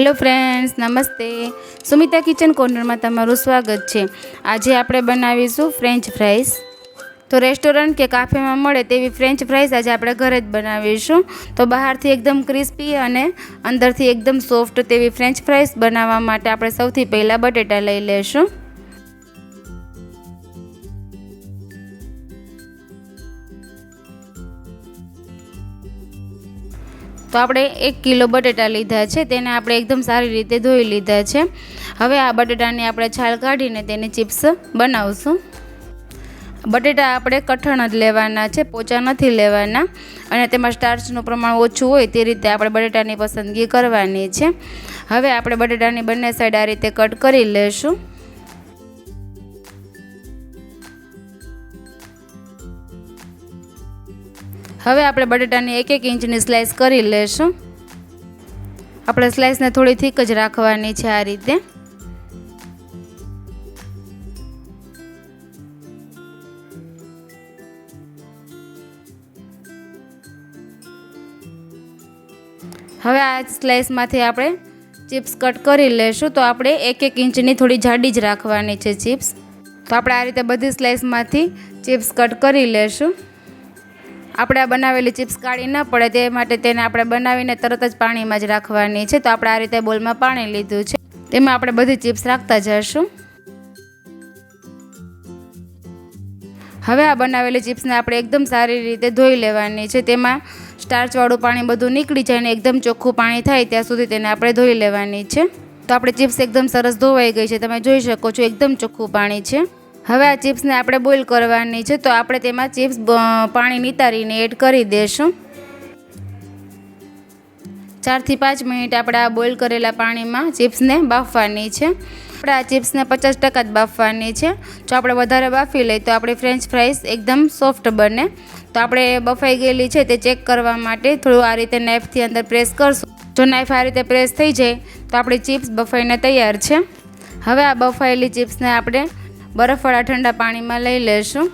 Hello friends, નમસ્તે. Sumita kitchen કોર્નરમાં તમારું સ્વાગત છે. આજે આપણે બનાવીશું ફ્રેન્ચ ફ્રાઈસ. તો રેસ્ટોરન્ટ કે કાફેમાં મળે તેવી ફ્રેન્ચ ફ્રાઈસ આજે આપણે ઘરે જ બનાવીશું. તો બહારથી એકદમ ક્રિસ્પી અને અંદરથી એકદમ સોફ્ટ તેવી ફ્રેન્ચ ફ્રાઈસ બનાવવા માટે આપણે સૌથી પહેલાં બટેટા લઈ લેશું. તો આપણે 1 કિલો બટેટા લીધા છે, તેને આપણે એકદમ સારી રીતે ધોઈ લીધા છે. હવે આ બટેટાની આપણે છાલ કાઢીને તેની ચિપ્સ બનાવશું. બટેટા આપણે કઠણ જ લેવાના છે, પોચા નથી લેવાના, અને તેમાં સ્ટાર્ચનું પ્રમાણ ઓછું હોય તે રીતે આપણે બટેટાની પસંદગી કરવાની છે. હવે આપણે બટેટાની બંને સાઈડ આ રીતે કટ કરી લેશું. હવે આપણે બટેટાની 1-1 ઇંચની સ્લાઇસ કરી લેશું. આપણે સ્લાઇસને થોડી થીક જ રાખવાની છે આ રીતે. હવે આ સ્લાઇસમાંથી આપણે ચિપ્સ કટ કરી લેશું. તો આપણે 1-1 ઇંચની થોડી જાડી જ રાખવાની છે ચિપ્સ. તો આપણે આ રીતે બધી સ્લાઇસમાંથી ચિપ્સ કટ કરી લેશું. આપણે આ બનાવેલી ચિપ્સ કાળી ન પડે તે માટે તેને આપણે બનાવીને તરત જ પાણીમાં જ રાખવાની છે. તો આપણે આ રીતે બોલમાં પાણી લીધું છે, તેમાં આપણે બધી ચિપ્સ રાખતા જઈશું. હવે આ બનાવેલી ચિપ્સને આપણે એકદમ સારી રીતે ધોઈ લેવાની છે. તેમાં સ્ટાર્ચવાળું પાણી બધું નીકળી જાય અને એકદમ ચોખ્ખું પાણી થાય ત્યાં સુધી તેને આપણે ધોઈ લેવાની છે. તો આપણે ચિપ્સ એકદમ સરસ ધોવાઈ ગઈ છે, તમે જોઈ શકો છો એકદમ ચોખ્ખું પાણી છે. હવે આ ચિપ્સને આપણે બોઇલ કરવાની છે. તો આપણે તેમાં ચિપ્સ પાણી નિતારીને એડ કરી દઈશું. 4 થી 5 મિનિટ આપણે આ બોઇલ કરેલા પાણીમાં ચિપ્સને બાફવાની છે. આપણે આ ચિપ્સને 50% જ બાફવાની છે. જો આપણે વધારે બાફી લઈએ તો આપણી ફ્રેન્ચ ફ્રાઈસ એકદમ સોફ્ટ બને. તો આપણે બફાઈ ગયેલી છે તે ચેક કરવા માટે થોડું આ રીતે નાઇફથી અંદર પ્રેસ કરશું. જો નાઇફ આ રીતે પ્રેસ થઈ જાય તો આપણી ચિપ્સ બફાઈને તૈયાર છે. હવે આ બફાયેલી ચિપ્સને આપણે બરફવાળા ઠંડા પાણીમાં લઈ લેશું.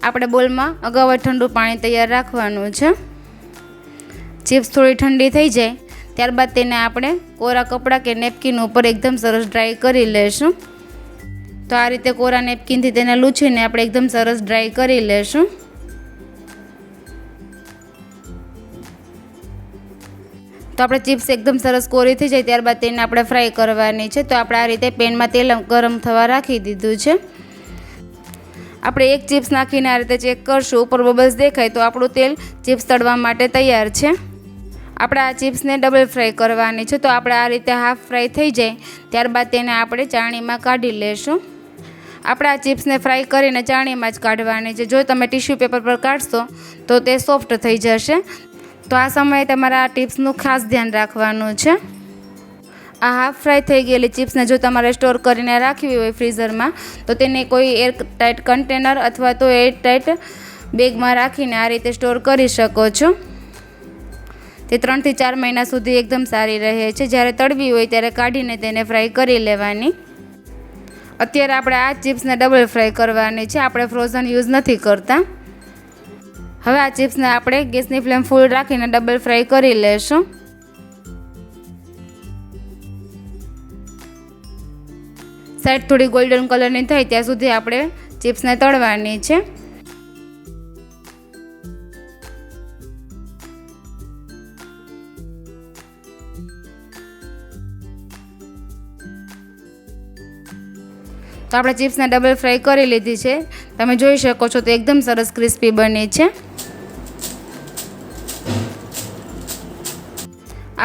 આપણે બોલમાં અગાઉ ઠંડુ પાણી તૈયાર રાખવાનું છે. ચિપ્સ થોડી ઠંડી થઈ જાય ત્યારબાદ તેને આપણે કોરા કપડાં કે નેપકિન ઉપર એકદમ સરસ ડ્રાય કરી લેશું. તો આ રીતે કોરા નેપકિનથી તેને લૂછીને આપણે એકદમ સરસ ડ્રાય કરી લેશું. તો આપણે ચિપ્સ એકદમ સરસ કોરી થઈ જાય ત્યારબાદ તેને આપણે ફ્રાય કરવાની છે. તો આપણે આ રીતે પેનમાં તેલ ગરમ થવા રાખી દીધું છે. આપણે એક ચિપ્સ નાખીને આ રીતે ચેક કરશું, ઉપર બબલ્સ દેખાય તો આપણું તેલ ચિપ્સ તળવા માટે તૈયાર છે. આપણે આ ચિપ્સને ડબલ ફ્રાય કરવાની છે. તો આપણે આ રીતે હાફ ફ્રાય થઈ જાય ત્યારબાદ તેને આપણે ચાળણીમાં કાઢી લેશું. આપણે આ ચિપ્સને ફ્રાય કરીને ચાળણીમાં જ કાઢવાની છે. જો તમે ટિશ્યુ પેપર પર કાઢશો તો તે સોફ્ટ થઈ જશે. તો આ સમયે તમારે આ ટિપ્સનું ખાસ ધ્યાન રાખવાનું છે. આ હાફ ફ્રાય થઈ ગયેલી ચિપ્સને જો તમારે સ્ટોર કરીને રાખવી હોય ફ્રીઝરમાં તો તેને કોઈ એર ટાઇટ કન્ટેનર અથવા તો એર ટાઇટ બેગમાં રાખીને આ રીતે સ્ટોર કરી શકો છો. તે 3 થી 4 મહિના સુધી એકદમ સારી રહે છે. જ્યારે તળવી હોય ત્યારે કાઢીને તેને ફ્રાય કરી લેવાની. અત્યારે આપણે આ ચિપ્સને ડબલ ફ્રાય કરવાની છે, આપણે ફ્રોઝન યુઝ નથી કરતા. હવે આ ચિપ્સને આપણે ગેસની ફ્લેમ ફૂલ રાખીને ડબલ ફ્રાય કરી લેશું. સાઈડ થોડી ગોલ્ડન કલરની થાય ત્યાં સુધી આપણે ચિપ્સને તળવાની છે. તો આપણે ચિપ્સને ડબલ ફ્રાય કરી લીધી છે. તમે જોઈ શકો છો તો એકદમ સરસ ક્રિસ્પી બની છે.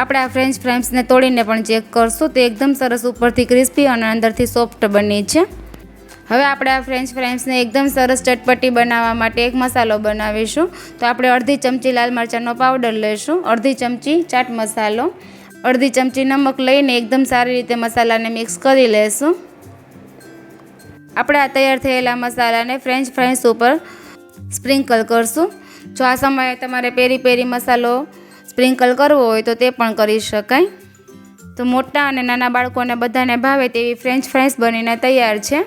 આપણે આ ફ્રેન્ચ ફ્રાઈસને તોડીને પણ ચેક કરશું. તે એકદમ સરસ ઉપરથી ક્રિસ્પી અને અંદરથી સોફ્ટ બની છે. હવે આપણે આ ફ્રેન્ચ ફ્રાઈસને એકદમ સરસ ચટપટી બનાવવા માટે એક મસાલો બનાવીશું. તો આપણે અડધી ચમચી લાલ મરચાંનો પાવડર લઈશું, અડધી ચમચી ચાટ મસાલો, અડધી ચમચી નમક લઈને એકદમ સારી રીતે મસાલાને મિક્સ કરી લેશું. આપણે આ તૈયાર થયેલા મસાલાને ફ્રેન્ચ ફ્રાઈસ ઉપર સ્પ્રિંકલ કરશું. જો આ સમયે તમારે પેરી પેરી મસાલો સ્પ્રિંકલ કરવો હોય તો તે પણ કરી શકાય. તો મોટા અને નાના બાળકોને બધાને ભાવે તેવી ફ્રેન્ચ ફ્રાઈસ બનીને તૈયાર છે.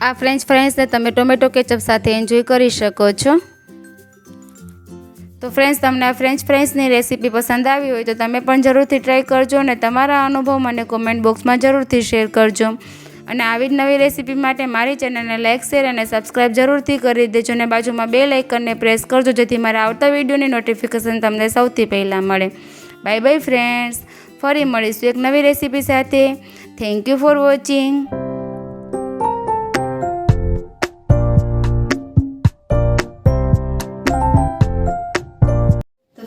આ ફ્રેન્ચ ફ્રાઈસને તમે ટોમેટો કેચઅપ સાથે એન્જોય કરી શકો છો. તો તો ફ્રેન્ડ્સ, તમને આ ફ્રેન્ચ ફ્રાઈસની રેસીપી પસંદ આવી હોય તો તમે પણ જરૂરથી ટ્રાય કરજો અને તમારા અનુભવ મને કોમેન્ટ બોક્સમાં જરૂરથી શેર કરજો. અને આવી જ નવી રેસીપી માટે મારી ચેનલને લાઇક, શેર અને સબસ્ક્રાઈબ જરૂરથી કરી દેજો અને બાજુમાં બેલ આઇકનને પ્રેસ કરજો જેથી મારા આવતા વિડીયોની નોટિફિકેશન તમને સૌથી પહેલાં મળે. બાય બાય ફ્રેન્ડ્સ, ફરી મળીશું એક નવી રેસીપી સાથે. Thank you for watching.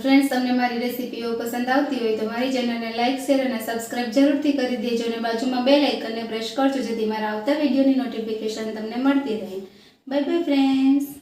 Friends, તમને મારી રેસીપીઓ પસંદ આવતી હોય તો મારી ચેનલને લાઇક, શેર અને સબસ્ક્રાઇબ જરૂરથી કરી દેજો અને બાજુમાં બેલ આઇકનને પ્રેસ કરજો જેથી મારા આવતા વિડીયોની નોટિફિકેશન તમને મળતી રહે. Bye bye friends.